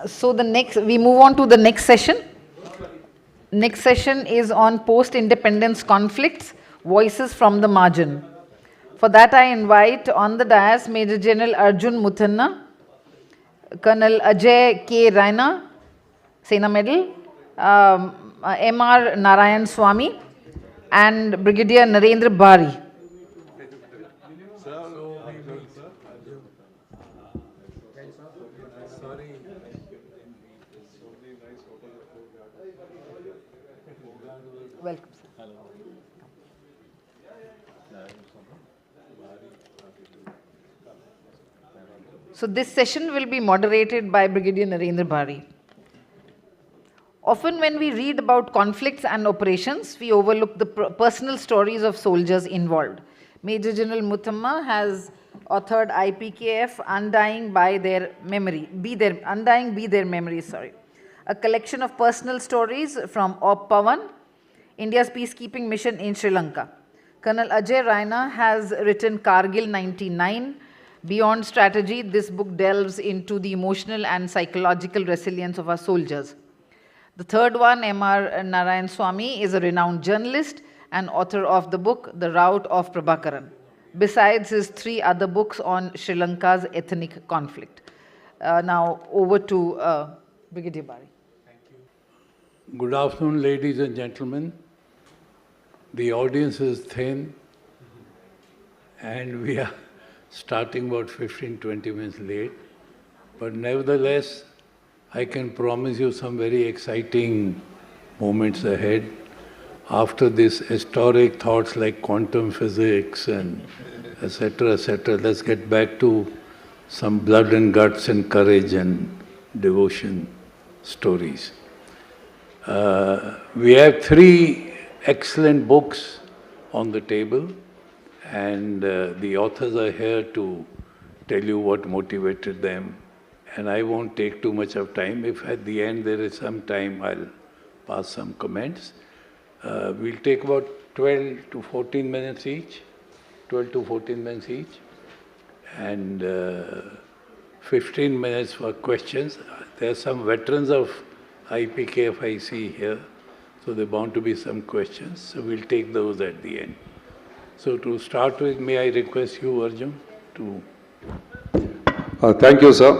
So we move on to the next session. Next session is on post-independence conflicts, voices from the margin. For that, I invite on the dais Major General Arjun Muthanna, Colonel Ajay K. Raina, Sena Medal, M.R. Narayan Swamy, and Brigadier Narendra Bari. Welcome, sir. So this session will be moderated by Brigadier Narendra Bari. Often when we read about conflicts and operations, we overlook the personal stories of soldiers involved. Major General Muthamma has authored IPKF Undying Be Their Memory, a collection of personal stories from Op Pawan, India's peacekeeping mission in Sri Lanka. Colonel Ajay Raina has written Kargil 99. Beyond strategy, this book delves into the emotional and psychological resilience of our soldiers. The third one, M.R. Narayan Swamy, is a renowned journalist and author of the book The Rout of Prabhakaran, besides his 3 other books on Sri Lanka's ethnic conflict. Now, over to Brigadier Bari. Thank you. Good afternoon, ladies and gentlemen. The audience is thin, and we are starting about 15-20 minutes late. But nevertheless, I can promise you some very exciting moments ahead. After this historic thoughts like quantum physics and etc., let's get back to some blood and guts and courage and devotion stories. We have 3 excellent books on the table, and the authors are here to tell you what motivated them. And I won't take too much of time. If at the end there is some time, I'll pass some comments. We'll take about 12 to 14 minutes each, and 15 minutes for questions. There are some veterans of IPKF I see here, so there are bound to be some questions. So we'll take those at the end. So to start with, may I request you, Arjun, to... Thank you, sir.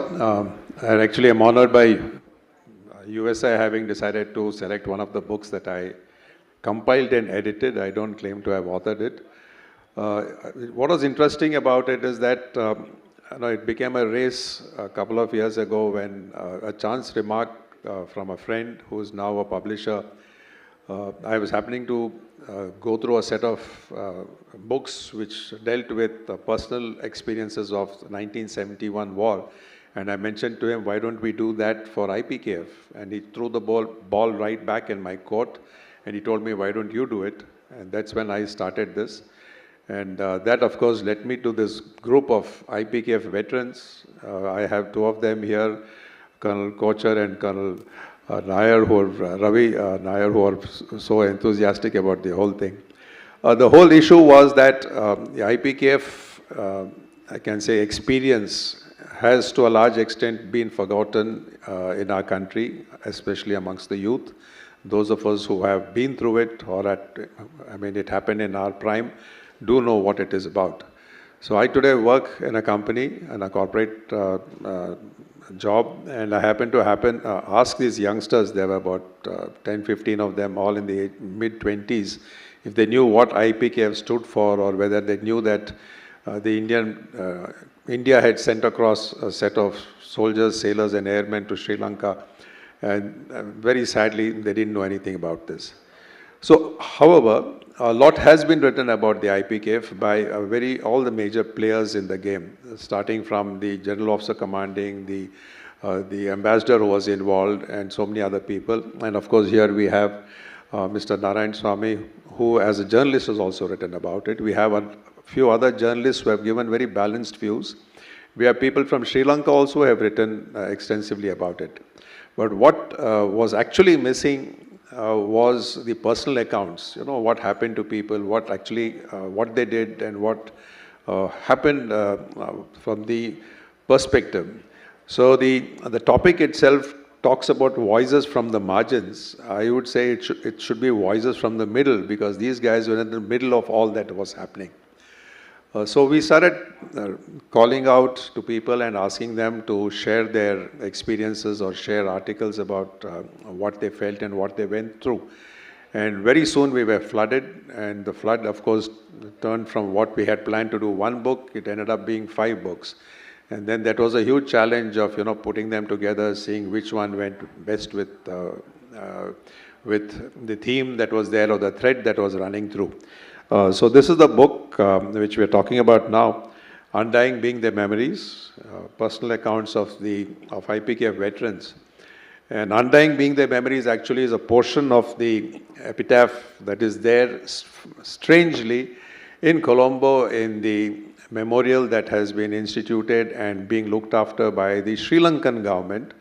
And actually, I'm honored by USA having decided to select one of the books that I compiled and edited. I don't claim to have authored it. What was interesting about it is that it became a race a couple of years ago when a chance remark from a friend who is now a publisher. I was happening to go through a set of books which dealt with personal experiences of 1971 war, and I mentioned to him, why don't we do that for IPKF? And he threw the ball right back in my court, and he told me, why don't you do it? And that's when I started this. And that, of course, led me to this group of IPKF veterans. I have 2 of them here, Colonel Kochar and Colonel Nair, Ravi Nair, who are so enthusiastic about the whole thing. The whole issue was that the IPKF, I can say, experience has to a large extent been forgotten in our country, especially amongst the youth. Those of us who have been through it, or it happened in our prime, do know what it is about. So I today work in a company, in a corporate job, and I happened to ask these youngsters, there were about 10, 15 of them, all in the mid-20s, if they knew what IPKF stood for, or whether they knew that India had sent across a set of soldiers, sailors and airmen to Sri Lanka, and very sadly, they didn't know anything about this. So, however, a lot has been written about the IPKF by all the major players in the game, starting from the General Officer Commanding, the Ambassador who was involved, and so many other people. And of course, here we have Mr. Narayan Swamy, who as a journalist has also written about it. We have a few other journalists who have given very balanced views. We have people from Sri Lanka also who have written extensively about it. But what was actually missing was the personal accounts, what happened to people, what they did, and what happened from the perspective. So the topic itself talks about voices from the margins. I would say it should be voices from the middle, because these guys were in the middle of all that was happening. So we started calling out to people and asking them to share their experiences or share articles about what they felt and what they went through. And very soon we were flooded, and the flood, of course, turned from what we had planned to do one book, it ended up being 5 books. And then that was a huge challenge of, putting them together, seeing which one went best with the theme that was there or the thread that was running through. So this is the book which we are talking about now, Undying Being Their Memories, personal accounts of IPKF veterans. And Undying Being Their Memories actually is a portion of the epitaph that is there, strangely, in Colombo, in the memorial that has been instituted and being looked after by the Sri Lankan government.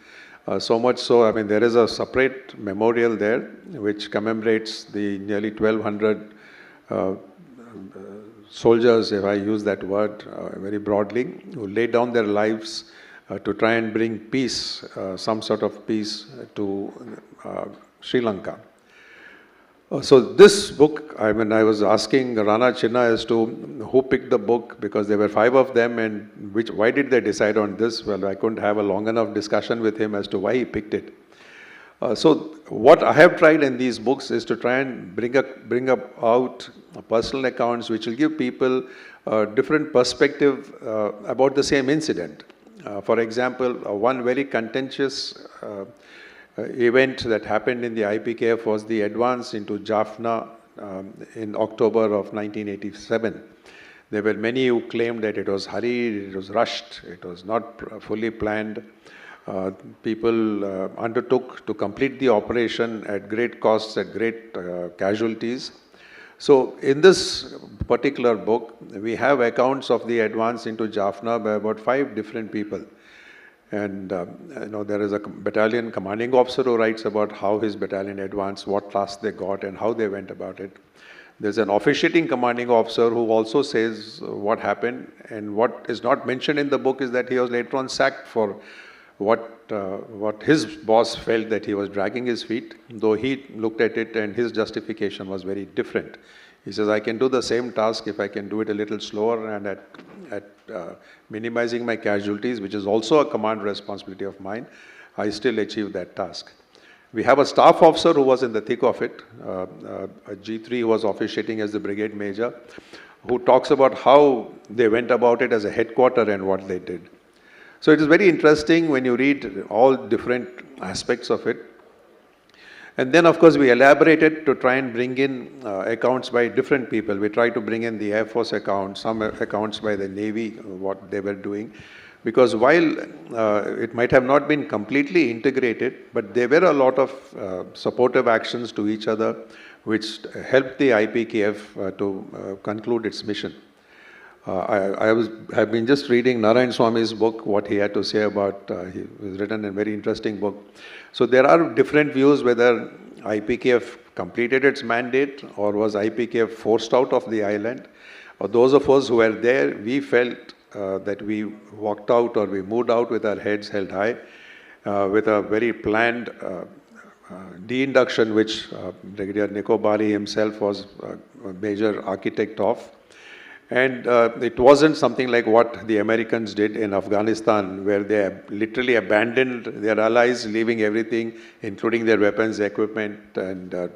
So much so, there is a separate memorial there which commemorates the nearly 1,200 soldiers, if I use that word very broadly, who laid down their lives to try and bring peace, some sort of peace to Sri Lanka. So this book, I was asking Rana Chinna as to who picked the book, because there were 5 of them, and why did they decide on this? Well, I couldn't have a long enough discussion with him as to why he picked it. So what I have tried in these books is to try and bring out personal accounts which will give people a different perspective about the same incident. For example, one very contentious event that happened in the IPKF was the advance into Jaffna in October of 1987. There were many who claimed that it was hurried, it was rushed, it was not fully planned. People undertook to complete the operation at great costs, at great casualties. So in this particular book, we have accounts of the advance into Jaffna by about 5 different people. And there is a battalion commanding officer who writes about how his battalion advanced, what tasks they got, and how they went about it. There's an officiating commanding officer who also says what happened, and what is not mentioned in the book is that he was later on sacked for what his boss felt that he was dragging his feet, though he looked at it and his justification was very different. He says, I can do the same task if I can do it a little slower and at minimizing my casualties, which is also a command responsibility of mine, I still achieve that task. We have a staff officer who was in the thick of it, a G3 who was officiating as the brigade major, who talks about how they went about it as a headquarter and what they did. So it is very interesting when you read all different aspects of it. And then, of course, we elaborated to try and bring in accounts by different people. We tried to bring in the Air Force accounts, some accounts by the Navy, what they were doing. Because while it might have not been completely integrated, but there were a lot of supportive actions to each other, which helped the IPKF to conclude its mission. I've been just reading Narayan Swami's book, what he had to say about, he was written a very interesting book. So there are different views whether IPKF completed its mandate or was IPKF forced out of the island. Or those of us who were there, we felt that we walked out or we moved out with our heads held high, with a very planned de-induction, which Brigadier Nico Bali himself was a major architect of. And it wasn't something like what the Americans did in Afghanistan, where they literally abandoned their allies, leaving everything, including their weapons, equipment, and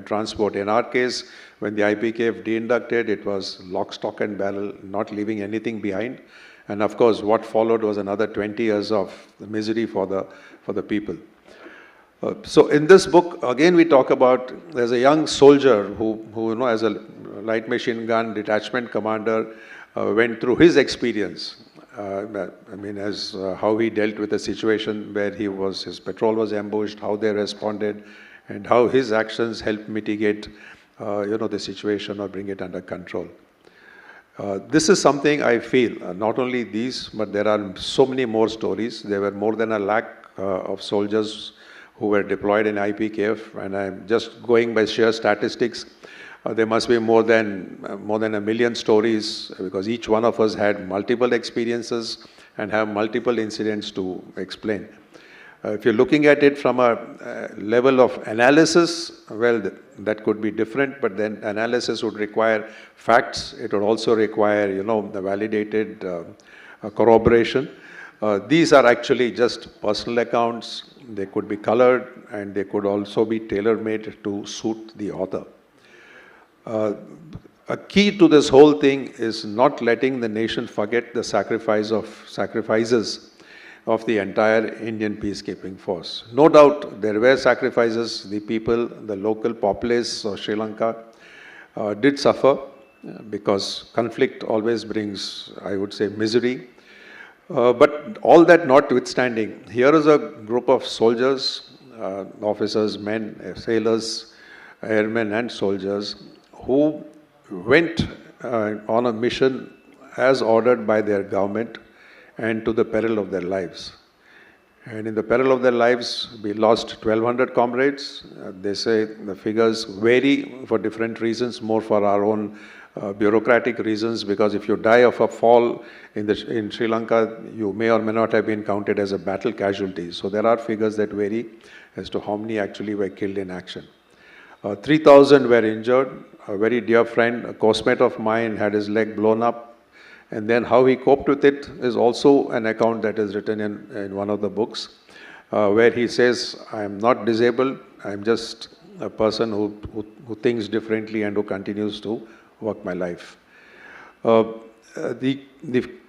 transport. In our case, when the IPKF de-inducted, it was lock, stock, and barrel, not leaving anything behind. And of course, what followed was another 20 years of misery for the people. So in this book, again, we talk about, there's a young soldier who as a light machine gun detachment commander, went through his experience. As how he dealt with a situation where his patrol was ambushed, how they responded, and how his actions helped mitigate, the situation or bring it under control. This is something I feel, not only these, but there are so many more stories. There were more than 1 lakh of soldiers who were deployed in IPKF, and I'm just going by sheer statistics. There must be more than 1 million stories, because each one of us had multiple experiences, and have multiple incidents to explain. If you're looking at it from a level of analysis, well, that could be different, but then analysis would require facts. It would also require, the validated corroboration. These are actually just personal accounts. They could be colored, and they could also be tailor-made to suit the author. A key to this whole thing is not letting the nation forget the sacrifices of the entire Indian peacekeeping force. No doubt there were sacrifices. The people, the local populace of Sri Lanka did suffer because conflict always brings, I would say, misery. But all that notwithstanding, here is a group of soldiers, officers, men, sailors, airmen and soldiers who went on a mission as ordered by their government and to the peril of their lives. And in the peril of their lives, we lost 1,200 comrades. They say the figures vary for different reasons, more for our own bureaucratic reasons, because if you die of a fall in Sri Lanka, you may or may not have been counted as a battle casualty. So there are figures that vary as to how many actually were killed in action. 3,000 were injured. A very dear friend, a coursemate of mine, had his leg blown up. And then how he coped with it is also an account that is written in one of the books, where he says, I'm not disabled, I'm just a person who thinks differently and who continues to work my life. The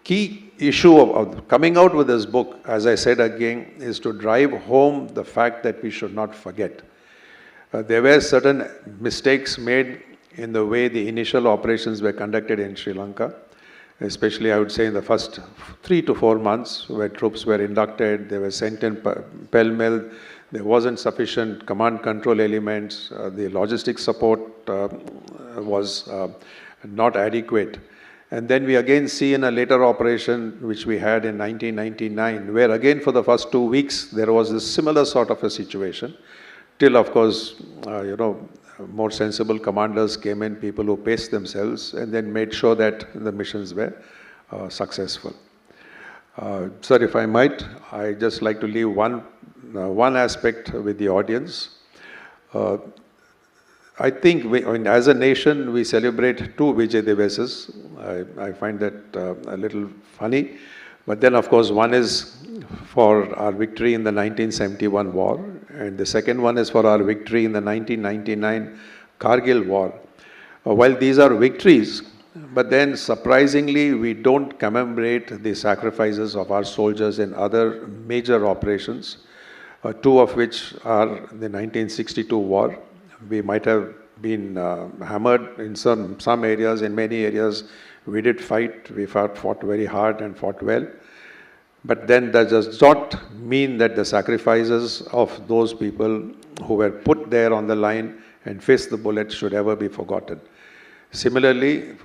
key issue of coming out with this book, as I said again, is to drive home the fact that we should not forget. There were certain mistakes made in the way the initial operations were conducted in Sri Lanka, especially I would say in the first 3 to 4 months, where troops were inducted, they were sent in pell-mell, there wasn't sufficient command control elements, the logistic support was not adequate. And then we again see in a later operation, which we had in 1999, where again for the first 2 weeks, there was a similar sort of a situation, till of course, more sensible commanders came in, people who paced themselves, and then made sure that the missions were successful. Sir, if I might, I'd just like to leave one aspect with the audience. I think as a nation, we celebrate 2 Vijay Divases. I find that a little funny. But then, of course, one is for our victory in the 1971 war, and the second one is for our victory in the 1999 Kargil war. While these are victories, but then surprisingly, we don't commemorate the sacrifices of our soldiers in other major operations, 2 of which are the 1962 war. We might have been hammered in some areas, in many areas. We did fight, we fought very hard and fought well. But then that does not mean that the sacrifices of those people who were put there on the line and faced the bullets should ever be forgotten. Similarly,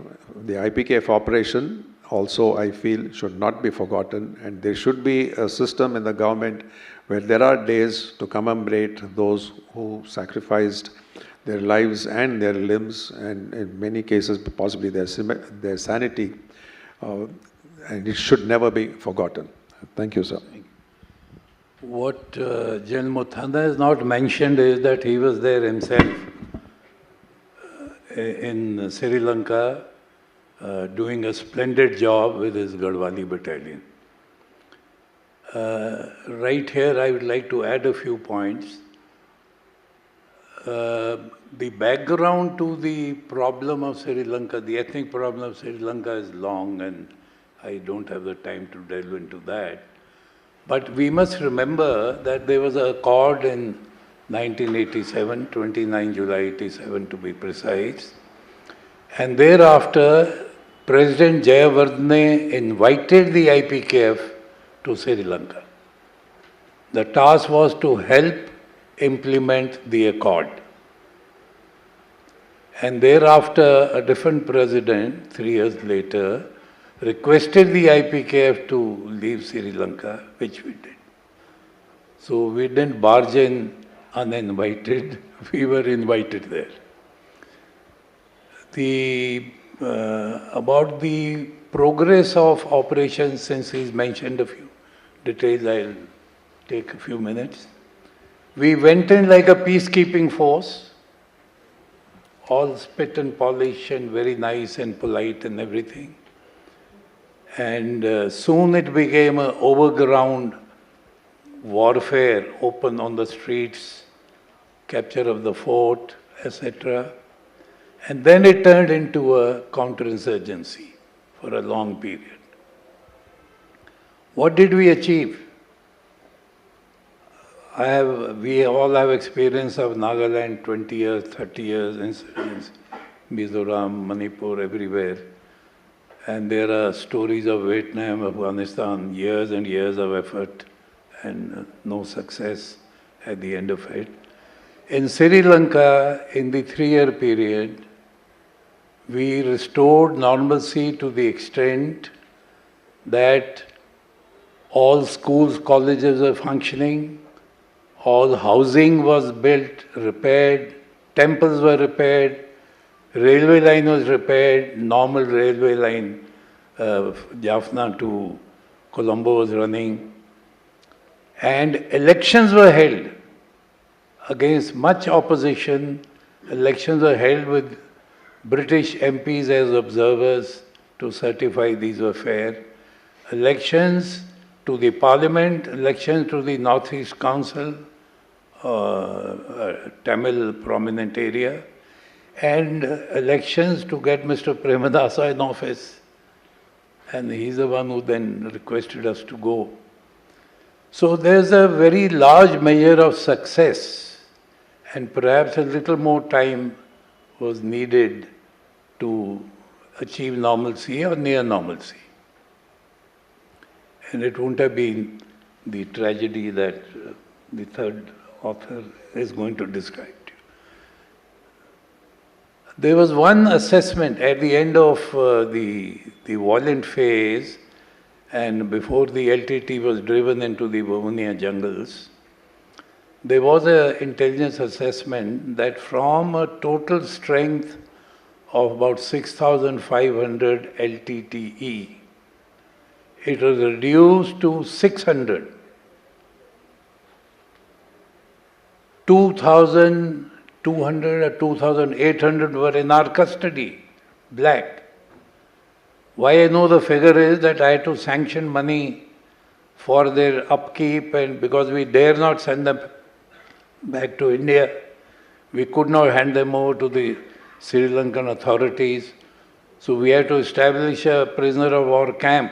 the IPKF operation also, I feel, should not be forgotten, and there should be a system in the government where there are days to commemorate those who sacrificed their lives and their limbs, and in many cases possibly their sanity, and it should never be forgotten. Thank you, sir. What General Muthanda has not mentioned is that he was there himself in Sri Lanka doing a splendid job with his Garhwali battalion. Right here I would like to add a few points. The background to the problem of Sri Lanka, the ethnic problem of Sri Lanka is long, and I don't have the time to delve into that. But we must remember that there was an accord in 1987, 29 July 87 to be precise. And thereafter, President Jayawardene invited the IPKF to Sri Lanka. The task was to help implement the accord. And thereafter, a different president, 3 years later, requested the IPKF to leave Sri Lanka, which we did. So we didn't barge in uninvited, we were invited there. The about the progress of operations, since he's mentioned a few details, I'll take a few minutes. We went in like a peacekeeping force, all spit and polish and very nice and polite and everything. And soon it became an overground warfare, open on the streets, capture of the fort, etc. And then it turned into a counterinsurgency for a long period. What did we achieve? We all have experience of Nagaland, 20 years, 30 years, insurgents, Mizoram, Manipur, everywhere. And there are stories of Vietnam, Afghanistan, years and years of effort and no success at the end of it. In Sri Lanka, in the 3-year period, we restored normalcy to the extent that all schools, colleges were functioning, all housing was built, repaired, temples were repaired, railway line was repaired, normal railway line, Jaffna to Colombo was running, and elections were held. Against much opposition, elections were held with British MPs as observers to certify these were fair. Elections to the Parliament, elections to the North East Council, Tamil prominent area, and elections to get Mr. Premadasa in office. And he's the one who then requested us to go. So there's a very large measure of success, and perhaps a little more time was needed to achieve normalcy or near normalcy. And it wouldn't have been the tragedy that the third author is going to describe to you. There was one assessment at the end of the violent phase, and before the LTT was driven into the Bhuwania jungles. There was an intelligence assessment that from a total strength of about 6,500 LTTE, it was reduced to 600. 2,200 or 2,800 were in our custody, black. Why I know the figure is that I had to sanction money for their upkeep, and because we dare not send them back to India, we could not hand them over to the Sri Lankan authorities. So we had to establish a prisoner of war camp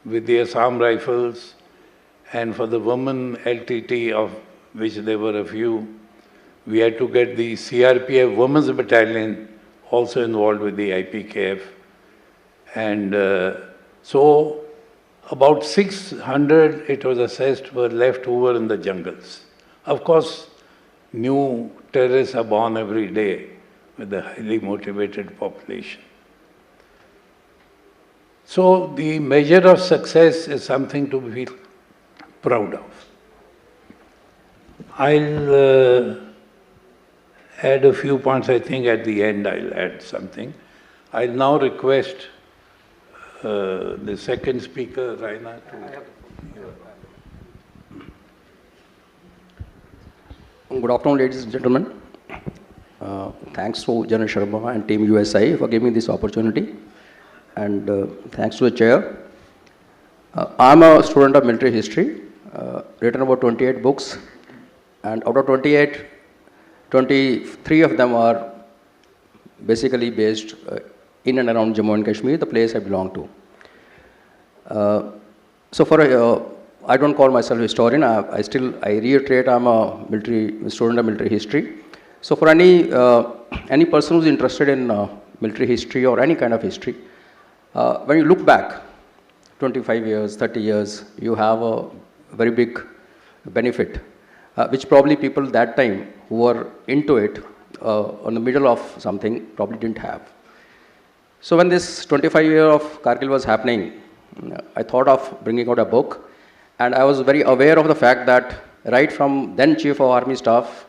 with the Assam Rifles, and for the women LTT, of which there were a few, we had to get the CRPF Women's Battalion also involved with the IPKF. And so about 600, it was assessed, were left over in the jungles. Of course, new terrorists are born every day with a highly motivated population. So the measure of success is something to be proud of. I'll add a few points. I think at the end I'll add something. I'll now request the second speaker, Raina, to... Good afternoon, ladies and gentlemen. Thanks to General Sharma and Team USI for giving me this opportunity. And thanks to the chair. I'm a student of military history, written about 28 books. And out of 28, 23 of them are basically based in and around Jammu and Kashmir, the place I belong to. So for I don't call myself a historian. I reiterate, I'm a student of military history. So for any person who's interested in military history or any kind of history, when you look back 25 years, 30 years, you have a very big benefit, which probably people that time who were into it, on the middle of something, probably didn't have. So when this 25 years of Kargil was happening, I thought of bringing out a book, and I was very aware of the fact that right from then Chief of Army Staff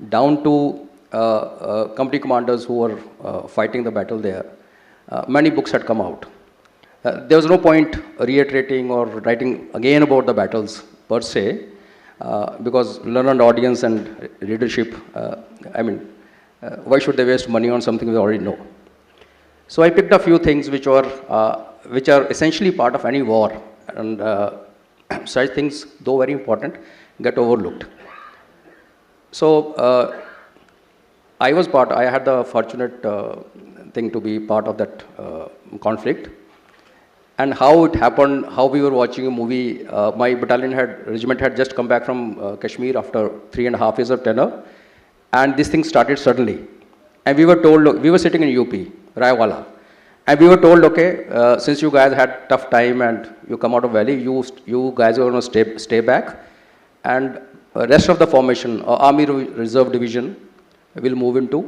down to company commanders who were fighting the battle there, many books had come out. There was no point reiterating or writing again about the battles per se, because learned audience and readership, why should they waste money on something we already know? So I picked a few things which are essentially part of any war, and such things, though very important, get overlooked. So I had the fortunate thing to be part of that conflict. And how it happened, how we were watching a movie. My regiment had just come back from Kashmir after 3.5 years of tenure, and this thing started suddenly. And we were told, we were sitting in UP, Raiwala, and we were told, okay, since you guys had tough time and you come out of Valley, you guys are going to stay back, and rest of the formation, Army Reserve Division, will move into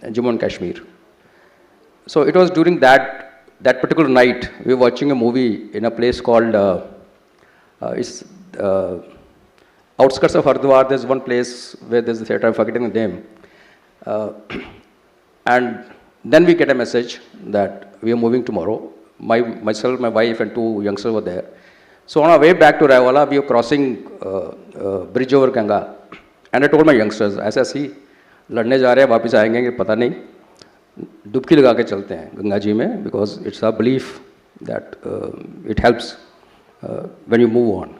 Jammu and Kashmir. So it was during that particular night, we were watching a movie in a place called, outskirts of Haridwar. There's one place where there's a theater, I'm forgetting the name. And then we get a message that we are moving tomorrow. Myself, my wife, and 2 youngsters were there. So on our way back to Raiwala, we were crossing bridge over Ganga. And I told my youngsters, ऐसा सी लड़ने जा रहे हैं, वापस आएंगे कि पता नहीं, डुबकी लगा के चलते हैं गंगा जी में, because it's our belief that it helps when you move on.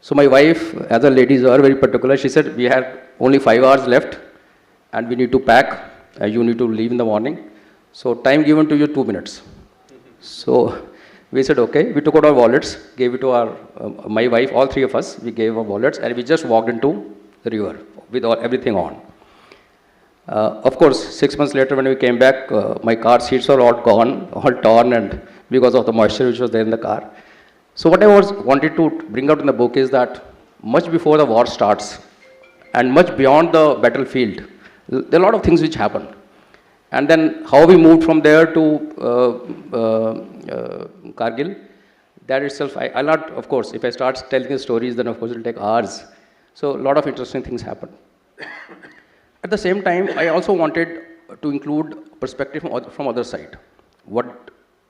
So my wife, as the ladies are very particular, she said, we had only 5 hours left and we need to pack, and you need to leave in the morning. So time given to you 2 minutes. So we said, okay. We took out our wallets, gave it to my wife, all 3 of us, we gave our wallets, and we just walked into the river with everything on. Of course, 6 months later when we came back, my car seats were all gone, all torn, and because of the moisture which was there in the car. So what I wanted to bring out in the book is that much before the war starts, and much beyond the battlefield, there are a lot of things which happen. And then how we moved from there to Kargil, that itself, I'll not, of course, if I start telling the stories, then of course it will take hours. So a lot of interesting things happen. At the same time, I also wanted to include perspective from other side.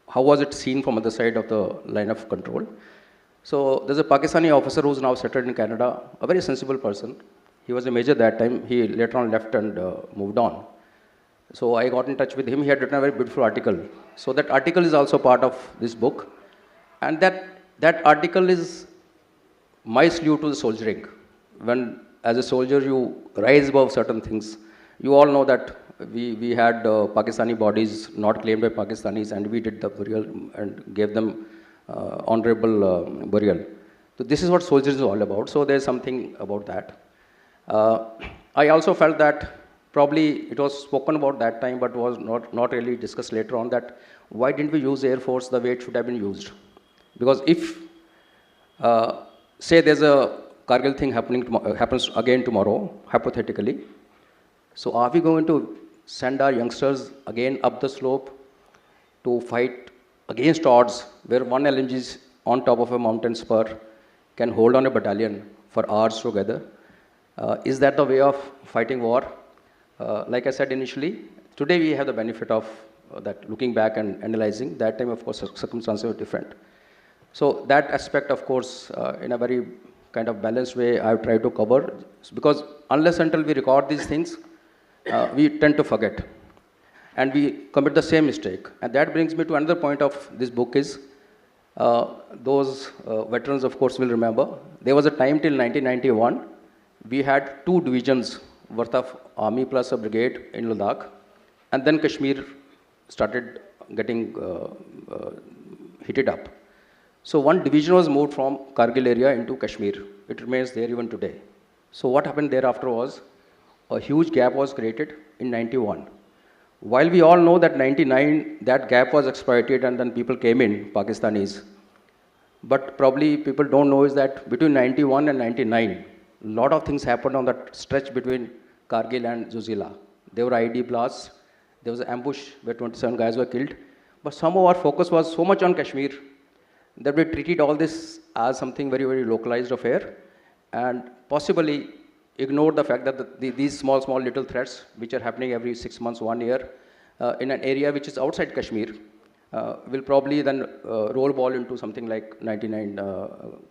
How was it seen from other side of the line of control? So there's a Pakistani officer who's now settled in Canada, a very sensible person. He was a major that time. He later on left and moved on. So I got in touch with him. He had written a very beautiful article. So that article is also part of this book. And that article is my salute to the soldiering. When, as a soldier, you rise above certain things. You all know that we had Pakistani bodies not claimed by Pakistanis, and we did the burial and gave them honorable burial. So this is what soldiers is all about. So there's something about that. I also felt that probably it was spoken about that time, but was not really discussed later on, that why didn't we use Air Force the way it should have been used? Because if, say there's a Kargil thing happens again tomorrow, hypothetically, so are we going to send our youngsters again up the slope to fight against odds where one LMG is on top of a mountain spur can hold on a battalion for hours together? Is that the way of fighting war? Like I said initially, today we have the benefit of that looking back and analyzing. That time, of course, circumstances were different. So that aspect, of course, in a very kind of balanced way, I've tried to cover, because unless until we record these things, we tend to forget. And we commit the same mistake. And that brings me to another point of this book is, those veterans, of course, will remember, there was a time till 1991, we had 2 divisions worth of army plus a brigade in Ladakh, and then Kashmir started getting heated up. So one division was moved from Kargil area into Kashmir. It remains there even today. So what happened thereafter was, a huge gap was created in 91. While we all know that 99, that gap was exploited and then people came in, Pakistanis. But probably people don't know is that between 91 and 99, a lot of things happened on that stretch between Kargil and Zuzila. There were ID blasts, there was an ambush where 27 guys were killed. But somehow our focus was so much on Kashmir that we treated all this as something very, very localized affair, and possibly ignored the fact that these small little threats, which are happening every 6 months, 1 year, in an area which is outside Kashmir will probably then roll ball into something like 99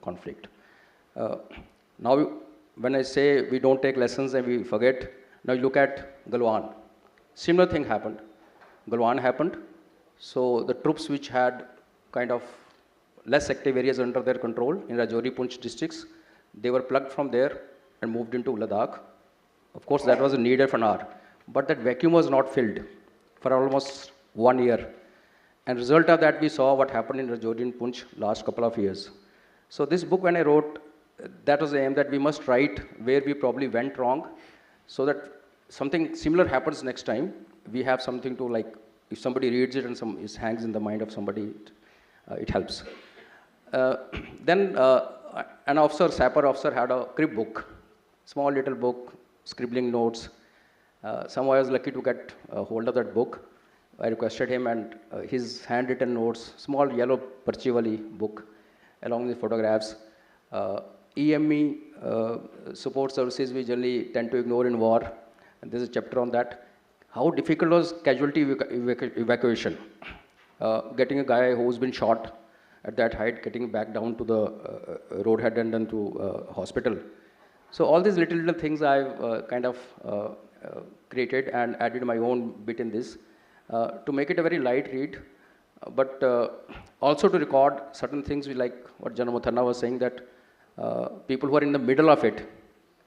conflict. Now, when I say we don't take lessons and we forget, now you look at Galwan. Similar thing happened. Galwan happened. So the troops which had kind of less active areas under their control in Rajouri, Poonch districts, they were plucked from there and moved into Ladakh. Of course, that was needed for an hour. But that vacuum was not filled for almost 1 year. And result of that, we saw what happened in Rajouri and Poonch last couple of years. So this book, when I wrote, that was the aim that we must write where we probably went wrong, so that something similar happens next time. We have something to, like, if somebody reads it and it hangs in the mind of somebody, it helps. Then an officer, sapper officer, had a crib book, small little book, scribbling notes. Somehow I was lucky to get a hold of that book. I requested him, and his handwritten notes, small yellow Parchivali book, along with photographs. EME support services we generally tend to ignore in war, and there's a chapter on that. How difficult was casualty evacuation? Getting a guy who's been shot at that height, getting back down to the roadhead and then to hospital. So all these little things I've kind of created and added my own bit in this to make it a very light read, but also to record certain things, like what Jana Muthanna was saying, that people who are in the middle of it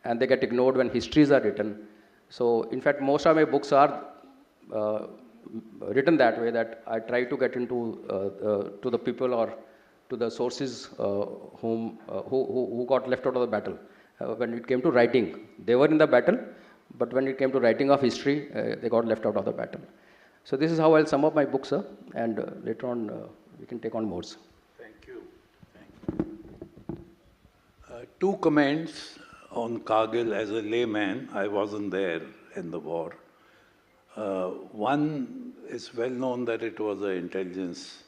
and they get ignored when histories are written. So in fact, most of my books are written that way, that I try to get into to the people or to the sources who got left out of the battle. When it came to writing, they were in the battle, but when it came to writing of history, they got left out of the battle. So this is how I'll sum up my books, sir, and later on we can take on more. Thank you. Two comments on Kargil. As a layman, I wasn't there in the war. One is well known that it was an intelligence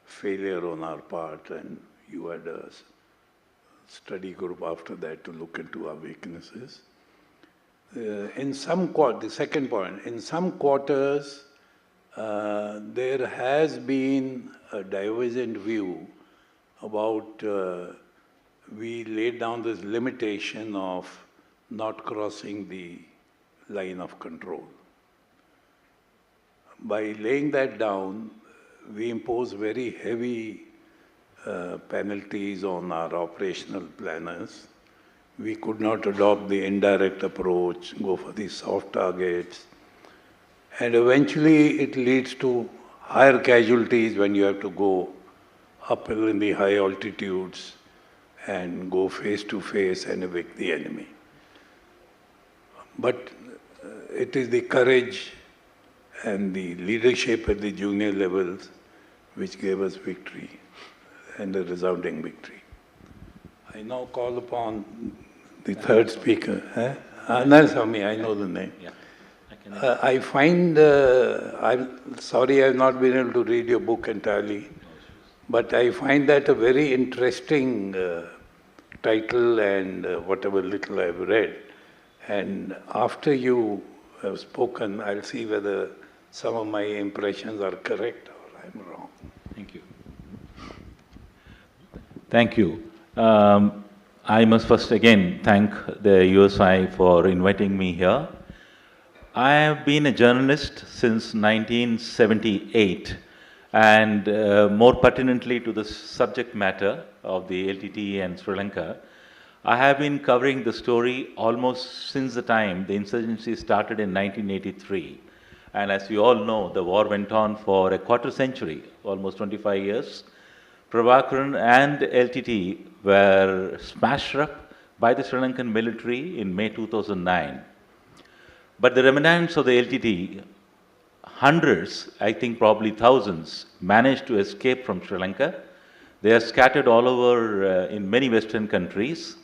failure on our part, and you had a study group after that to look into our weaknesses. The second point, in some quarters, there has been a divergent view about, we laid down this limitation of not crossing the line of control. By laying that down, we impose very heavy penalties on our operational planners. We could not adopt the indirect approach, go for the soft targets. And eventually it leads to higher casualties when you have to go uphill in the high altitudes and go face to face and evict the enemy. But it is the courage and the leadership at the junior levels which gave us victory, and a resounding victory. I now call upon the third speaker. Anaswamy, I know the name. Yeah. I find, I'm sorry I've not been able to read your book entirely, but I find that a very interesting title and whatever little I've read. And after you have spoken, I'll see whether some of my impressions are correct or I'm wrong. Thank you. Thank you. I must first again thank the USI for inviting me here. I have been a journalist since 1978, and more pertinently to the subject matter of the LTTE and Sri Lanka, I have been covering the story almost since the time the insurgency started in 1983. And as you all know, the war went on for a quarter century, almost 25 years. Prabhakaran and LTTE were smashed up by the Sri Lankan military in May 2009. But the remnants of the LTTE, hundreds, I think probably thousands, managed to escape from Sri Lanka. They are scattered all over in many Western countries.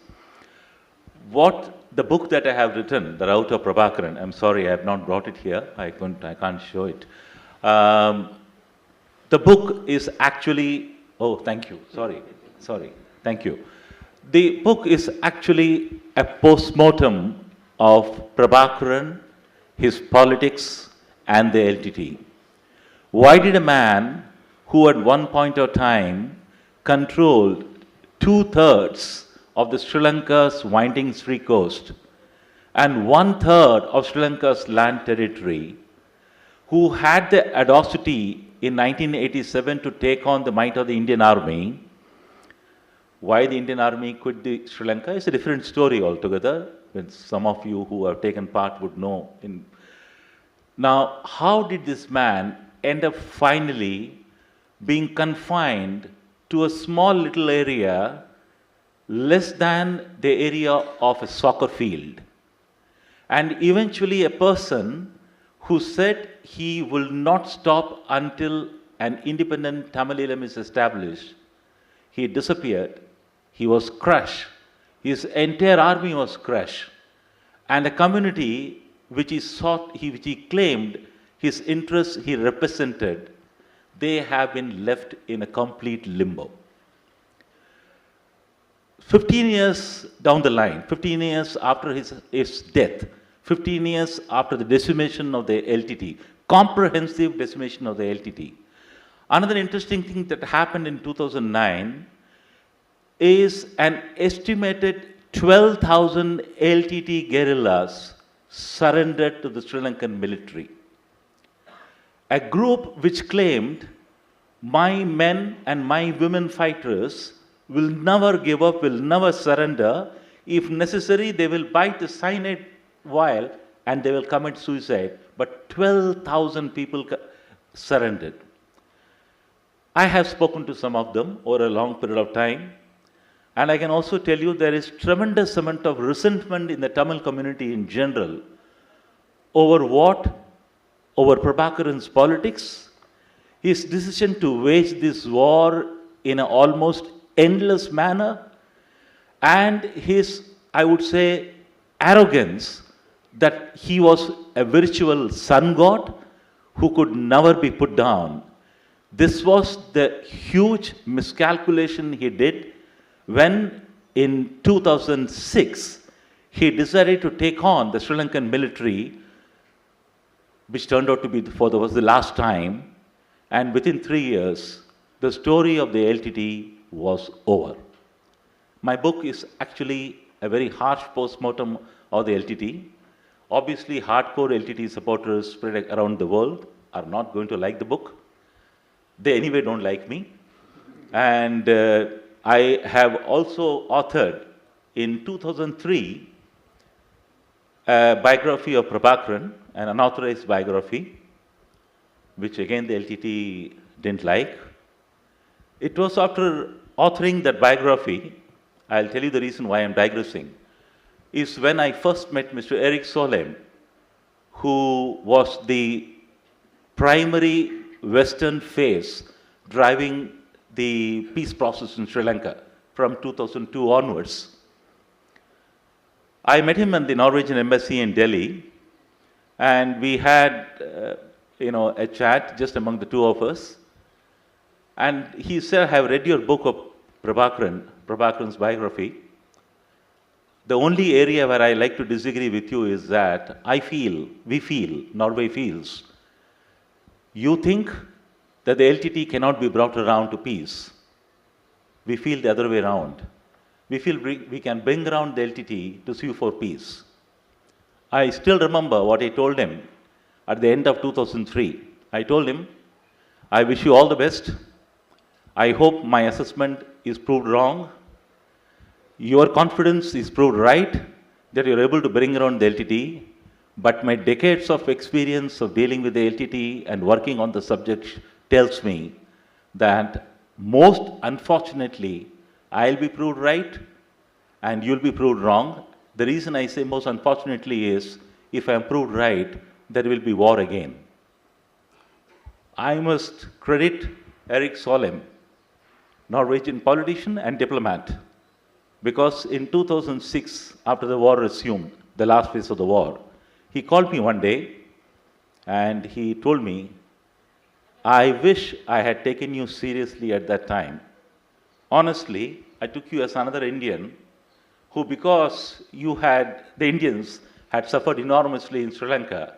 The book that I have written, The Rout of Prabhakaran, I'm sorry I have not brought it here, I can't show it. The book is actually, oh thank you, sorry, thank you. The book is actually a post-mortem of Prabhakaran, his politics, and the LTT? Why did a man who at one point of time controlled two-thirds of the Sri Lanka's winding sea coast and one-third of Sri Lanka's land territory, who had the audacity in 1987 to take on the might of the Indian Army? Why the Indian Army quit the Sri Lanka is a different story altogether, which some of you who have taken part would know. Now, how did this man end up finally being confined to a small little area less than the area of a soccer field? And eventually a person who said he will not stop until an independent Tamilam is established, he disappeared. He was crushed. His entire army was crushed. And a community which he claimed his interests he represented, they have been left in a complete limbo. 15 years down the line, 15 years after his death, 15 years after the decimation of the LTT, comprehensive decimation of the LTT, another interesting thing that happened in 2009 is an estimated 12,000 LTT guerrillas surrendered to the Sri Lankan military. A group which claimed, my men and my women fighters will never give up, will never surrender. If necessary, they will bite the cyanide vial and they will commit suicide. But 12,000 people surrendered. I have spoken to some of them over a long period of time. And I can also tell you there is tremendous amount of resentment in the Tamil community in general over what? Over Prabhakaran's politics, his decision to wage this war in an almost endless manner, and his, I would say, arrogance that he was a virtual sun god who could never be put down. This was the huge miscalculation he did when in 2006 he decided to take on the Sri Lankan military, which turned out to be was the last time, and within 3 years the story of the LTT was over. My book is actually a very harsh post-mortem of the LTT. Obviously, hardcore LTT supporters spread around the world are not going to like the book. They anyway don't like me. And I have also authored in 2003 a biography of Prabhakaran, an unauthorized biography, which again the LTT didn't like. It was after authoring that biography, I'll tell you the reason why I'm digressing, is when I first met Mr. Eric Solheim, who was the primary Western face driving the peace process in Sri Lanka from 2002 onwards. I met him at the Norwegian embassy in Delhi, and we had a chat just among the two of us. And he said, I have read your book of Prabhakaran's biography. The only area where I like to disagree with you is that we feel, Norway feels, you think that the LTT cannot be brought around to peace. We feel the other way around. We feel we can bring around the LTT to sue for peace. I still remember what I told him at the end of 2003. I told him, I wish you all the best. I hope my assessment is proved wrong. Your confidence is proved right that you're able to bring around the LTT, but my decades of experience of dealing with the LTT and working on the subject tells me that most unfortunately, I'll be proved right and you'll be proved wrong. The reason I say most unfortunately is, if I'm proved right, there will be war again. I must credit Eric Solheim, Norwegian politician and diplomat, because in 2006, after the war resumed, the last phase of the war, he called me one day and he told me, I wish I had taken you seriously at that time. Honestly, I took you as another Indian who, because the Indians had suffered enormously in Sri Lanka,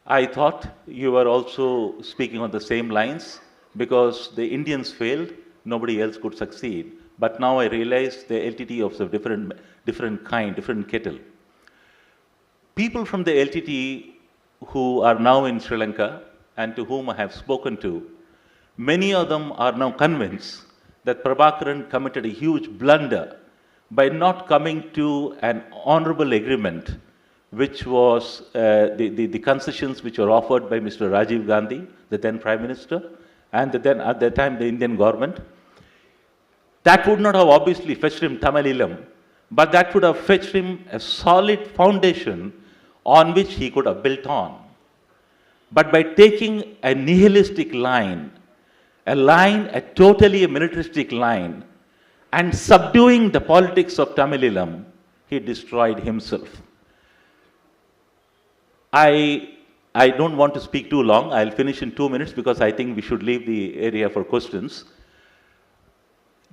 I thought you were also speaking on the same lines because the Indians failed, nobody else could succeed. But now I realize the LTT of a different kind, different kettle. People from the LTT who are now in Sri Lanka and to whom I have spoken to, many of them are now convinced that Prabhakaran committed a huge blunder by not coming to an honorable agreement, which was the concessions which were offered by Mr. Rajiv Gandhi, the then Prime Minister, and then at that time the Indian government. That would not have obviously fetched him Tamil but that would have fetched him a solid foundation on which he could have built on. But by taking a nihilistic line, a totally militaristic line, and subduing the politics of Tamil he destroyed himself. I don't want to speak too long. I'll finish in 2 minutes because I think we should leave the area for questions.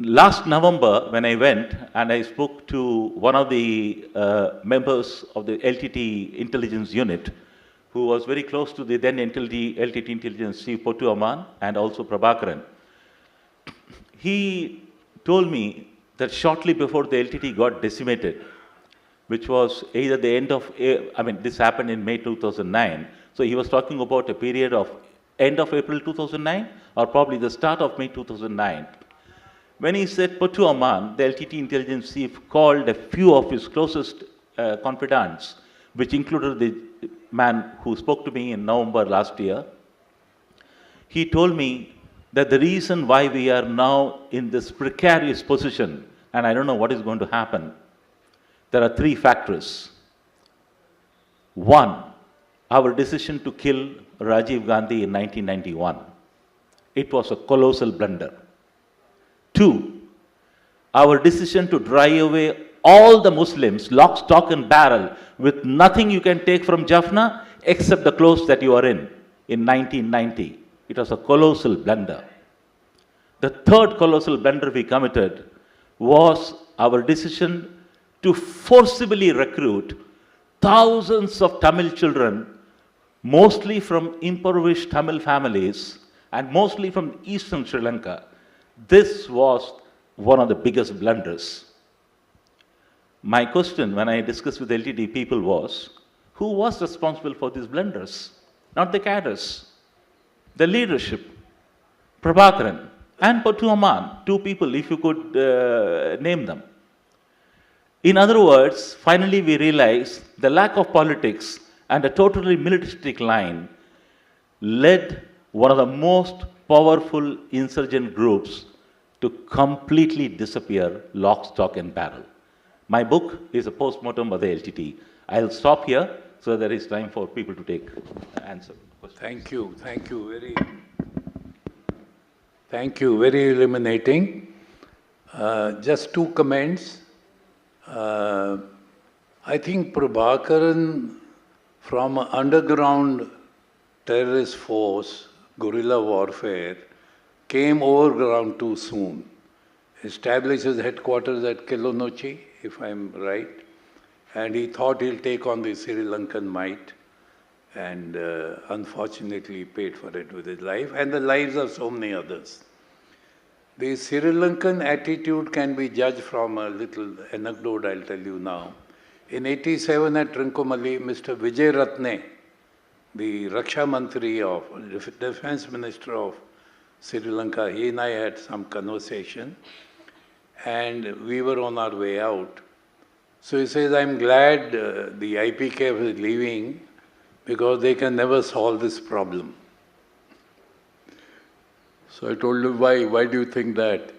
Last November, when I went and I spoke to one of the members of the LTT intelligence unit, who was very close to the then LTT intelligence chief, Pottu Amman, and also Prabhakaran, he told me that shortly before the LTT got decimated, which was either the end of, this happened in May 2009. So he was talking about a period of end of April 2009 or probably the start of May 2009. When he said Pottu Amman, the LTT intelligence chief called a few of his closest confidants, which included the man who spoke to me in November last year. He told me that the reason why we are now in this precarious position, and I don't know what is going to happen, there are 3 factors. 1, our decision to kill Rajiv Gandhi in 1991. It was a colossal blunder. 2, our decision to drive away all the Muslims, lock, stock and barrel, with nothing you can take from Jaffna except the clothes that you are in 1990. It was a colossal blunder. The 3rd colossal blunder we committed was our decision to forcibly recruit thousands of Tamil children, mostly from impoverished Tamil families and mostly from eastern Sri Lanka. This was one of the biggest blunders. My question when I discussed with LTT people was, who was responsible for these blunders? Not the cadres, the leadership, Prabhakaran and Pottu Amman, 2 people, if you could name them. In other words, finally we realized the lack of politics and a totally militaristic line led one of the most powerful insurgent groups to completely disappear lock, stock and barrel. My book is a post-mortem of the LTT. I'll stop here so there is time for people to take answer questions. Thank you. Very illuminating. Just 2 comments. I think Prabhakaran, from an underground terrorist force, guerrilla warfare, came overground too soon. Established his headquarters at Kilinochchi, if I'm right, and he thought he'll take on the Sri Lankan might, and unfortunately paid for it with his life and the lives of so many others. The Sri Lankan attitude can be judged from a little anecdote I'll tell you now. In 87 at Trincomalee, Mr. Vijay Ratne, the Raksha Mantri of, Defense Minister of Sri Lanka, he and I had some conversation and we were on our way out. So he says, I'm glad the IPKF is leaving because they can never solve this problem. So I told him, why do you think that?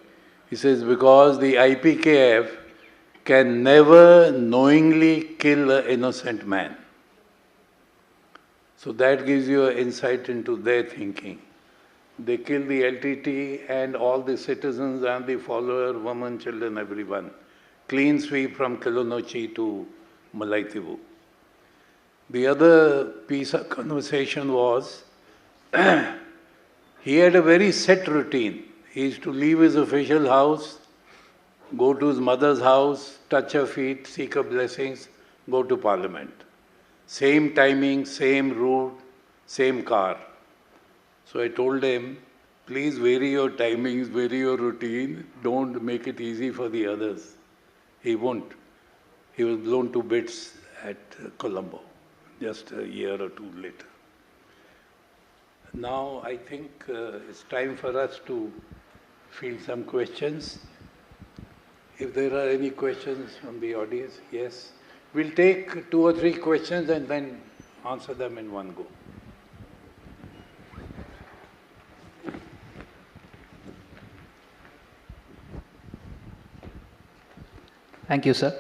He says, because the IPKF can never knowingly kill an innocent man. So that gives you an insight into their thinking. They kill the LTT and all the citizens and the follower, women, children, everyone. Clean sweep from Kilinochchi to Mullaitivu. The other piece of conversation was, he had a very set routine. He used to leave his official house, go to his mother's house, touch her feet, seek her blessings, go to Parliament. Same timing, same route, same car. So I told him, please vary your timings, vary your routine, don't make it easy for the others. He won't. He was blown to bits at Colombo, just a year or two later. Now I think it's time for us to field some questions. If there are any questions from the audience, yes. We'll take 2 or 3 questions and then answer them in one go. Thank you, sir.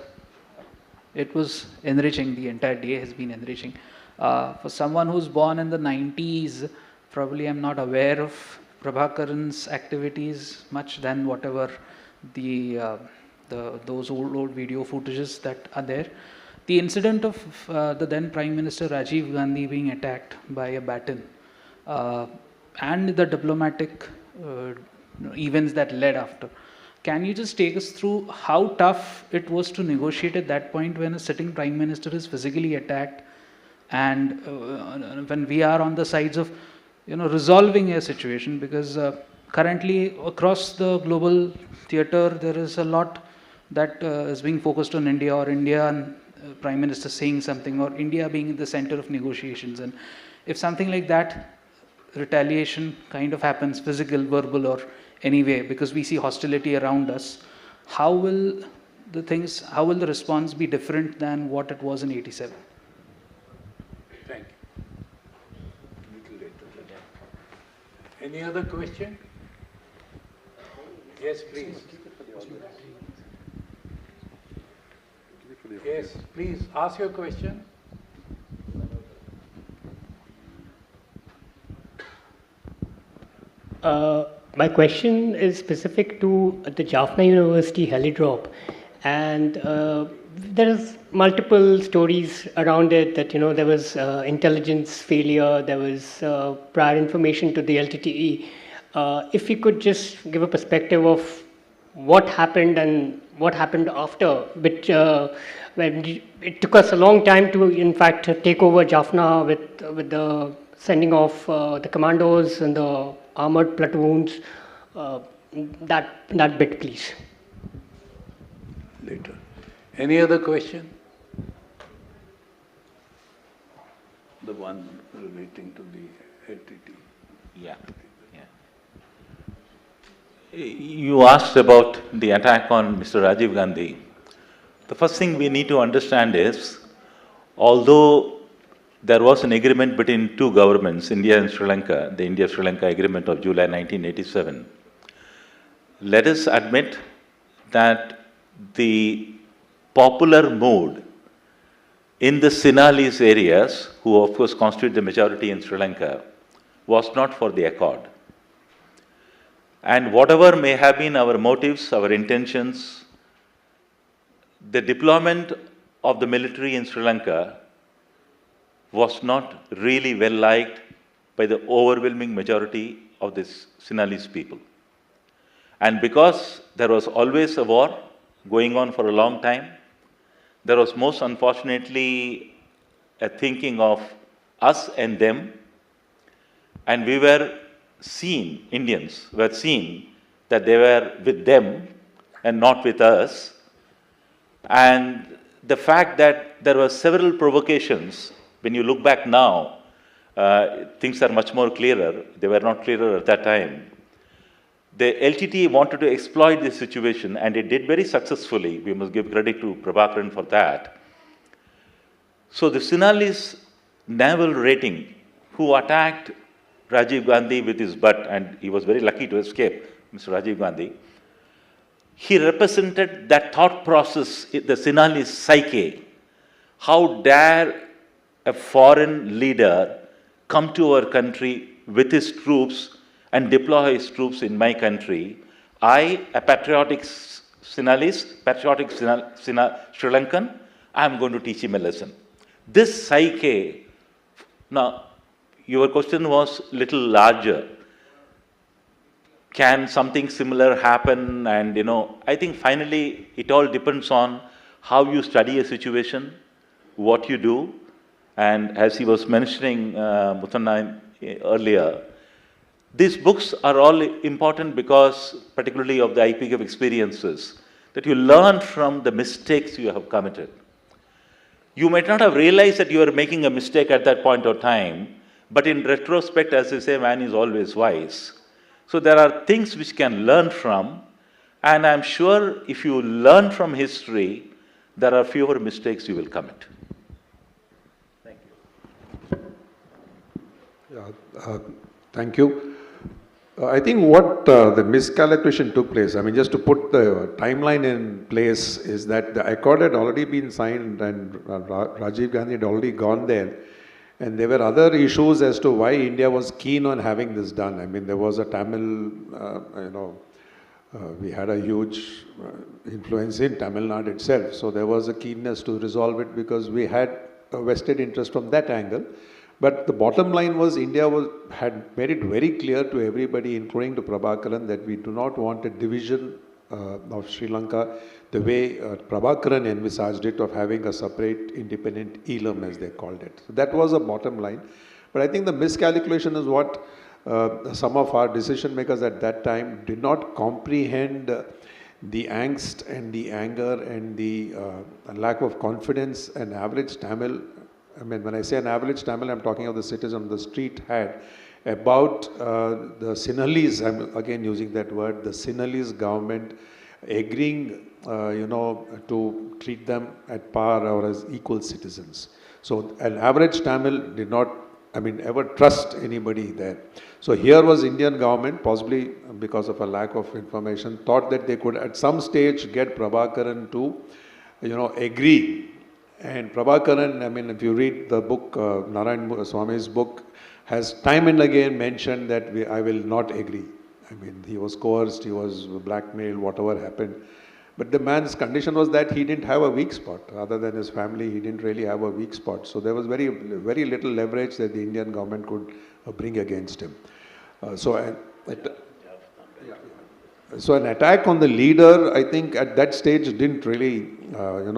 It was enriching. The entire day has been enriching. For someone who's born in the 90s, probably I'm not aware of Prabhakaran's activities much than whatever those old video footages that are there. The incident of the then Prime Minister Rajiv Gandhi being attacked by a baton and the diplomatic events that led after. Can you just take us through how tough it was to negotiate at that point when a sitting Prime Minister is physically attacked, and when we are on the sides of resolving a situation, because currently across the global theatre there is a lot that is being focused on India, or India and Prime Minister saying something, or India being in the center of negotiations. And if something like that, retaliation kind of happens, physical, verbal, or anyway, because we see hostility around us, how will the response be different than what it was in 87? Thank you. Little later. Any other question? Yes, please. Yes, please ask your question. My question is specific to the Jaffna University helidrop, and there is multiple stories around it that there was intelligence failure, there was prior information to the LTTE. If you could just give a perspective of what happened and what happened after, which when it took us a long time to, in fact, take over Jaffna with the sending off the commandos and the armored platoons. That bit, please. Later. Any other question? The one relating to the LTT. Yeah. You asked about the attack on Mr. Rajiv Gandhi. The first thing we need to understand is, although there was an agreement between two governments, India and Sri Lanka, the India-Sri Lanka Agreement of July 1987, let us admit that the popular mood in the Sinhalese areas, who of course constitute the majority in Sri Lanka, was not for the accord. And whatever may have been our motives, our intentions, the deployment of the military in Sri Lanka was not really well liked by the overwhelming majority of the Sinhalese people. And because there was always a war going on for a long time, there was most unfortunately a thinking of us and them, and we were seen, Indians were seen that they were with them and not with us. And the fact that there were several provocations, when you look back now, things are much more clearer. They were not clearer at that time. The LTT wanted to exploit this situation, and it did very successfully. We must give credit to Prabhakaran for that. So the Sinhalese naval rating, who attacked Rajiv Gandhi with his butt, and he was very lucky to escape, Mr. Rajiv Gandhi, he represented that thought process, the Sinhalese psyche. How dare a foreign leader come to our country with his troops and deploy his troops in my country? I, a patriotic Sinhalese, patriotic Sri Lankan, I am going to teach him a lesson. This psyche, now, your question was little larger. Can something similar happen? And I think finally it all depends on how you study a situation, what you do, And as he was mentioning, Muthanna, earlier, these books are all important because, particularly of the IPCAP experiences, that you learn from the mistakes you have committed. You might not have realized that you were making a mistake at that point of time, but in retrospect, as they say, man is always wise. So there are things which can learn from, and I'm sure if you learn from history, there are fewer mistakes you will commit. Thank you. Yeah, thank you. I think what the miscalculation took place, I mean, just to put the timeline in place, is that the accord had already been signed and Rajiv Gandhi had already gone there. And there were other issues as to why India was keen on having this done. I mean, there was a Tamil, we had a huge influence in Tamil Nadu itself. So there was a keenness to resolve it because we had a vested interest from that angle. But the bottom line was India had made it very clear to everybody, including to Prabhakaran, that we do not want a division of Sri Lanka the way Prabhakaran envisaged it, of having a separate independent Elam, as they called it. So that was the bottom line. But I think the miscalculation is what some of our decision makers at that time did not comprehend the angst and the anger and the lack of confidence an average Tamil, I mean, when I say an average Tamil, I'm talking of the citizen on the street, had about the Sinhalese, I'm again using that word, the Sinhalese government agreeing, to treat them at par or as equal citizens. So an average Tamil did not, ever trust anybody there. So here was Indian government, possibly because of a lack of information, thought that they could at some stage get Prabhakaran to, agree. And Prabhakaran, if you read the book, Narayan Swami's book, has time and again mentioned that I will not agree. He was coerced, he was blackmailed, whatever happened. But the man's condition was that he didn't have a weak spot. Other than his family, he didn't really have a weak spot. So there was very, very little leverage that the Indian government could bring against him. So an attack on the leader, I think at that stage didn't really,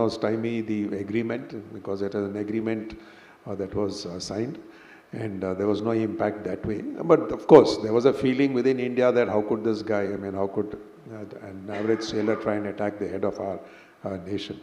stymie the agreement, because it was an agreement that was signed. And there was no impact that way. But of course, there was a feeling within India that how could this guy, how could an average sailor try and attack the head of our nation?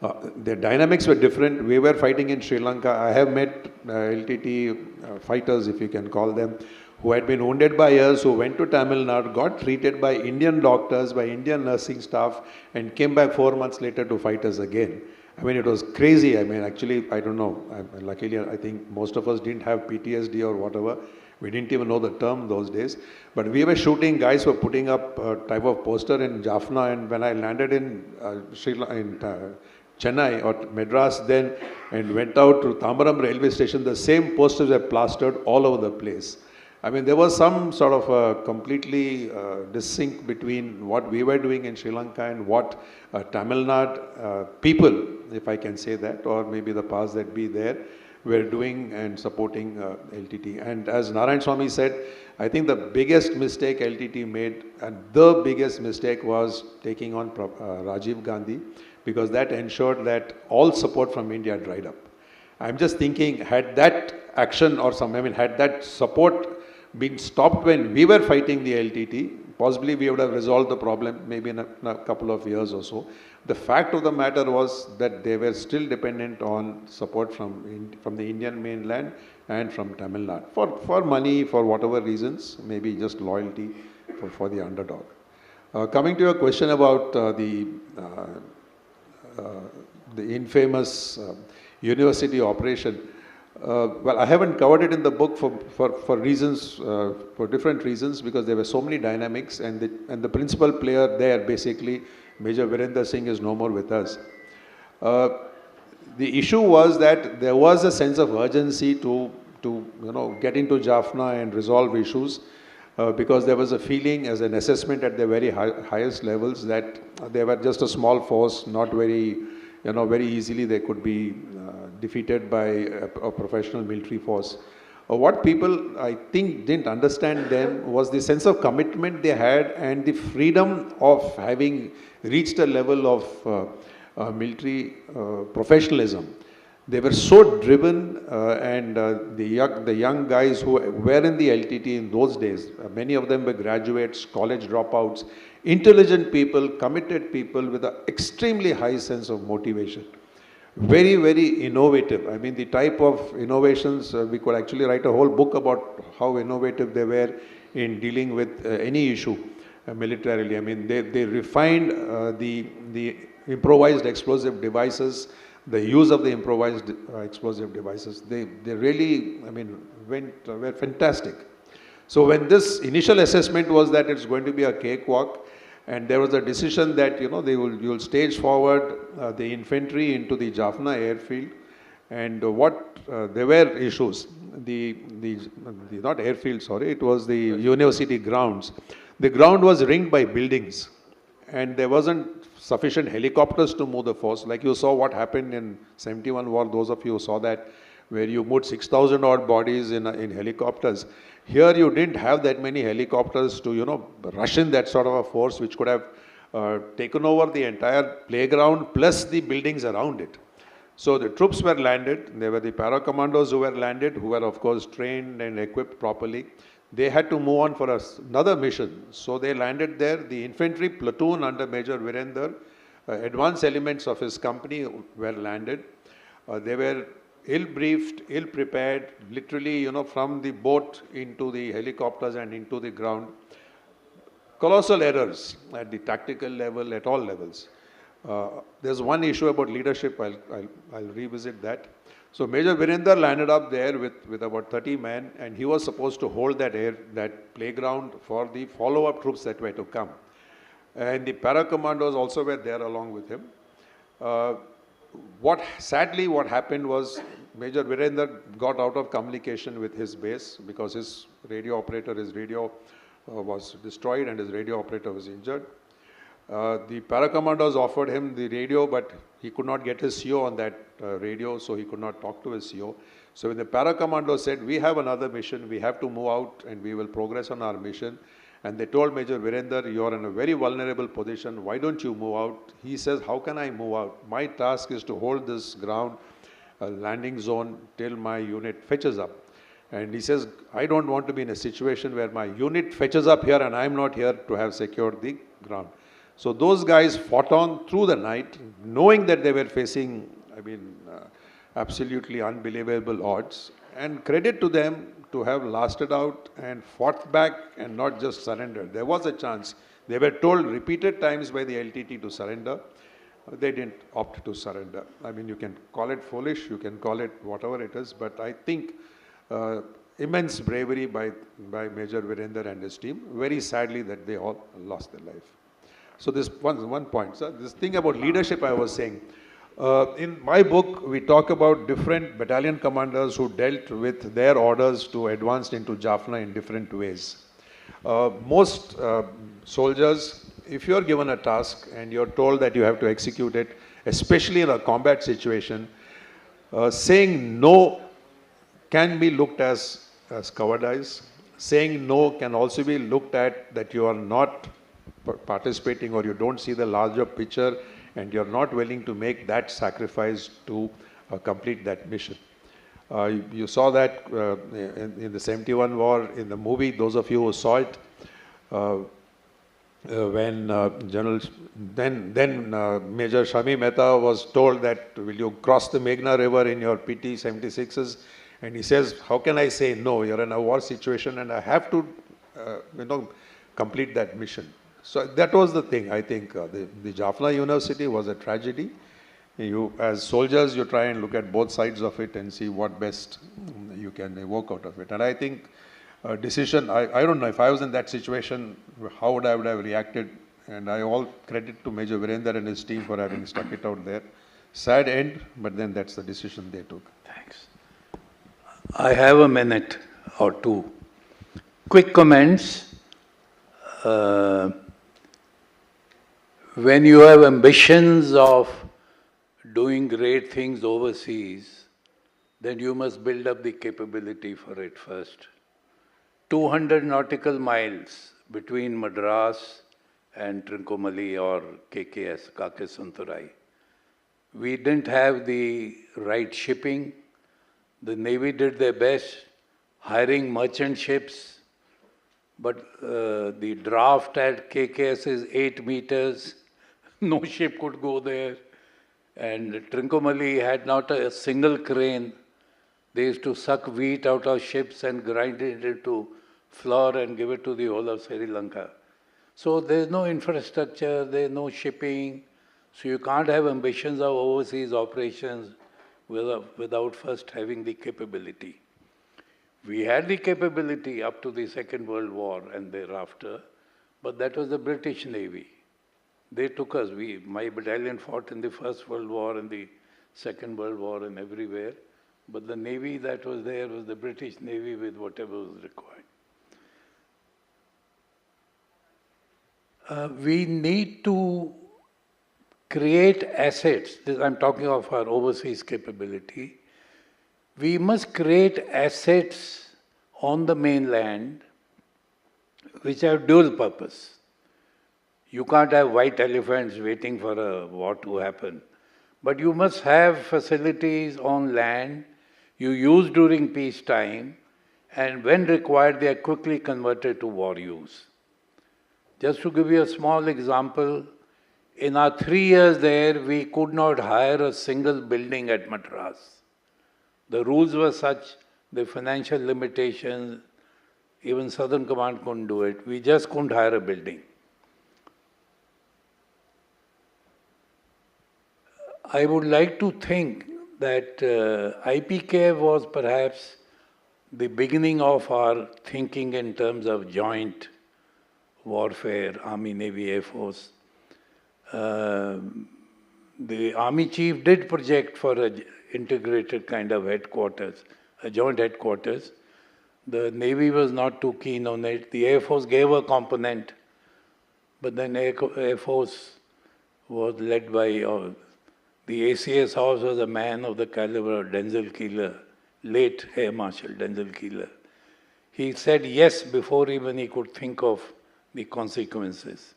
The dynamics were different. We were fighting in Sri Lanka. I have met LTT fighters, if you can call them, who had been wounded by us, who went to Tamil Nadu, got treated by Indian doctors, by Indian nursing staff, and came back 4 months later to fight us again. It was crazy. Actually, I don't know. Luckily, I think most of us didn't have PTSD or whatever. We didn't even know the term those days. But we were shooting, guys were putting up a type of poster in Jaffna, and when I landed in Chennai or Madras then, and went out to Tambaram railway station, the same posters were plastered all over the place. There was some sort of a completely dissync between what we were doing in Sri Lanka and what Tamil Nadu people, if I can say that, or maybe the powers that be there, were doing and supporting LTT. And as Narayan Swami said, I think the biggest mistake LTT made, and the biggest mistake, was taking on Rajiv Gandhi, because that ensured that all support from India dried up. I'm just thinking, had that action or had that support been stopped when we were fighting the LTT, possibly we would have resolved the problem maybe in a couple of years or so. The fact of the matter was that they were still dependent on support from the Indian mainland and from Tamil Nadu for money, for whatever reasons, maybe just loyalty for the underdog. Coming to your question about the infamous university operation. Well, I haven't covered it in the book for reasons, for different reasons, because there were so many dynamics, and the principal player there, basically, Major Virender Singh, is no more with us. The issue was that there was a sense of urgency to get into Jaffna and resolve issues, because there was a feeling, as an assessment at the very highest levels, that they were just a small force, not very, very easily they could be defeated by a professional military force. What people, I think, didn't understand then was the sense of commitment they had and the freedom of having reached a level of military professionalism, They were so driven, and the young guys who were in the LTT in those days, many of them were graduates, college dropouts, intelligent people, committed people with an extremely high sense of motivation. Very, very innovative. I mean, the type of innovations, we could actually write a whole book about how innovative they were in dealing with any issue militarily. I mean, they refined the improvised explosive devices, the use of the improvised explosive devices. They really, I mean, were fantastic. So when this initial assessment was that it's going to be a cakewalk, and there was a decision that, you know, you'll stage forward the infantry into the Jaffna airfield, and there were issues. The not airfield, sorry, it was the university grounds. The ground was ringed by buildings, and there wasn't sufficient helicopters to move the force. Like you saw what happened in 71 war, those of you who saw that, where you moved 6,000 odd bodies in helicopters. Here you didn't have that many helicopters to, you know, rush in that sort of a force which could have taken over the entire playground plus the buildings around it. So the troops were landed. There were the para-commandos who were landed, who were of course trained and equipped properly. They had to move on for another mission. So they landed there. The infantry platoon under Major Virender, advanced elements of his company were landed. They were ill-briefed, ill-prepared, literally, you know, from the boat into the helicopters and into the ground. Colossal errors at the tactical level, at all levels. There's one issue about leadership, I'll revisit that. So Major Virender landed up there with about 30 men, and he was supposed to hold that playground for the follow-up troops that were to come. And the para-commandos also were there along with him. Sadly, what happened was Major Virender got out of communication with his base because his radio was destroyed and his radio operator was injured. The para-commandos offered him the radio, but he could not get his CO on that radio, so he could not talk to his CO. So when the para-commandos said, we have another mission, we have to move out and we will progress on our mission, and they told Major Virender, you are in a very vulnerable position, why don't you move out? He says, how can I move out? My task is to hold this ground, landing zone, till my unit fetches up. And he says, I don't want to be in a situation where my unit fetches up here and I'm not here to have secured the ground. So those guys fought on through the night, knowing that they were facing, absolutely unbelievable odds. And credit to them to have lasted out and fought back and not just surrendered. There was a chance. They were told repeated times by the LTT to surrender. They didn't opt to surrender. I mean, you can call it foolish, you can call it whatever it is, but I think immense bravery by Major Virender and his team. Very sadly that they all lost their life. So this one point, sir. This thing about leadership I was saying. In my book, we talk about different battalion commanders who dealt with their orders to advance into Jaffna in different ways. Most soldiers, if you're given a task and you're told that you have to execute it, especially in a combat situation, saying no can be looked as cowardice. Saying no can also be looked at that you are not participating or you don't see the larger picture and you're not willing to make that sacrifice to complete that mission. You saw that in the 71 war, in the movie, those of you who saw it, when Major Shami Mehta was told that, will you cross the Meghna River in your PT-76s? And he says, how can I say no? You're in a war situation and I have to, complete that mission. So that was the thing. I think the Jaffna University was a tragedy. As soldiers, you try and look at both sides of it and see what best you can evoke out of it. And I think decision, I don't know, if I was in that situation, how would I have reacted? And I all credit to Major Virender and his team for having stuck it out there. Sad end, but then that's the decision they took. Thanks. I have a minute or two. Quick comments. When you have ambitions of doing great things overseas, then you must build up the capability for it first. 200 nautical miles between Madras and Trincomalee or KKS, Kakesunturai. We didn't have the right shipping. The Navy did their best hiring merchant ships, but the draft at KKS is 8 meters. No ship could go there. And Trincomalee had not a single crane. They used to suck wheat out of ships and grind it into flour and give it to the whole of Sri Lanka. So there's no infrastructure, there's no shipping. So you can't have ambitions of overseas operations without first having the capability. We had the capability up to the Second World War and thereafter, but that was the British Navy. They took us. My battalion fought in the First World War and the Second World War and everywhere. But the Navy that was there was the British Navy with whatever was required. We need to create assets. I'm talking of our overseas capability. We must create assets on the mainland which have dual purpose. You can't have white elephants waiting for a war to happen. But you must have facilities on land you use during peacetime, and when required, they are quickly converted to war use. Just to give you a small example, in our 3 years there, we could not hire a single building at Madras. The rules were such, the financial limitations, even Southern Command couldn't do it. We just couldn't hire a building. I would like to think that IPK was perhaps the beginning of our thinking in terms of joint warfare, Army, Navy, Air Force. The Army Chief did project for an integrated kind of headquarters, a joint headquarters. The Navy was not too keen on it. The Air Force gave a component, but then Air Force was led by the ACS House was a man of the caliber of Denzel Keeler, late Air Marshal Denzel Keeler. He said yes before even he could think of the consequences.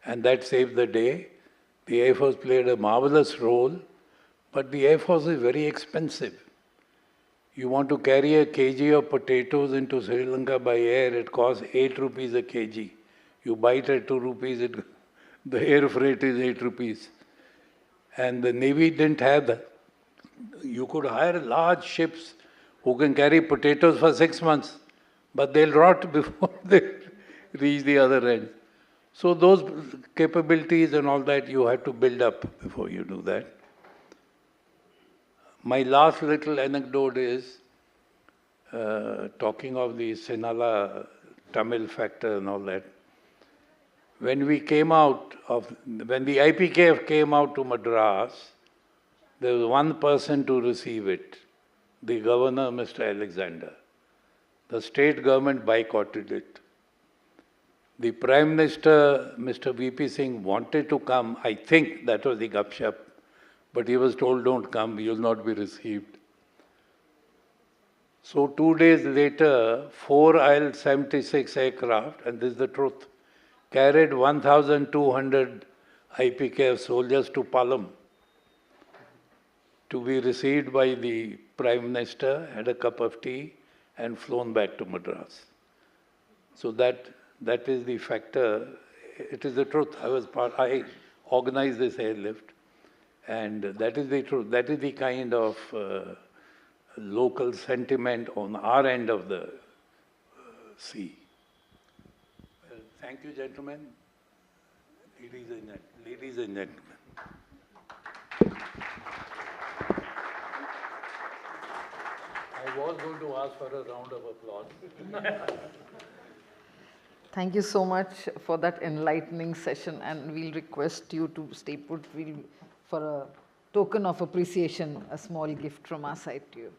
And that saved the day. The Air Force played a marvelous role, but the Air Force is very expensive. You want to carry a kg of potatoes into Sri Lanka by air, it costs 8 rupees a kg. You buy it at 2 rupees, the air freight is 8 rupees. And the Navy didn't have that. You could hire large ships who can carry potatoes for 6 months, but they'll rot before they reach the other end. So those capabilities and all that you have to build up before you do that. My last little anecdote is, talking of the Sinhala Tamil factor and all that. When the IPKF came out to Madras, there was one person to receive it, the governor, Mr. Alexander. The state government boycotted it. The Prime Minister, Mr. VP Singh, wanted to come. I think that was the gupshup. But he was told, don't come, you'll not be received. So 2 days later, 4 IL-76 aircraft, and this is the truth, carried 1,200 IPKF soldiers to Palam to be received by the Prime Minister, had a cup of tea, and flown back to Madras. So that is the factor. It is the truth. I organized this airlift, and that is the truth. That is the kind of local sentiment on our end of the sea. Well, thank you, gentlemen. Ladies and gentlemen. I was going to ask for a round of applause. Thank you so much for that enlightening session, and we'll request you to stay put. For a token of appreciation, a small gift from our side to you.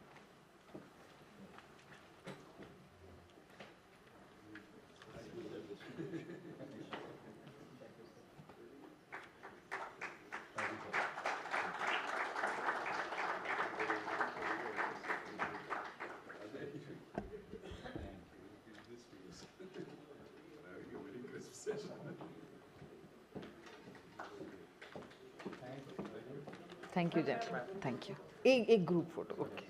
Thank you, gentlemen. Thank you. A group photo. Okay.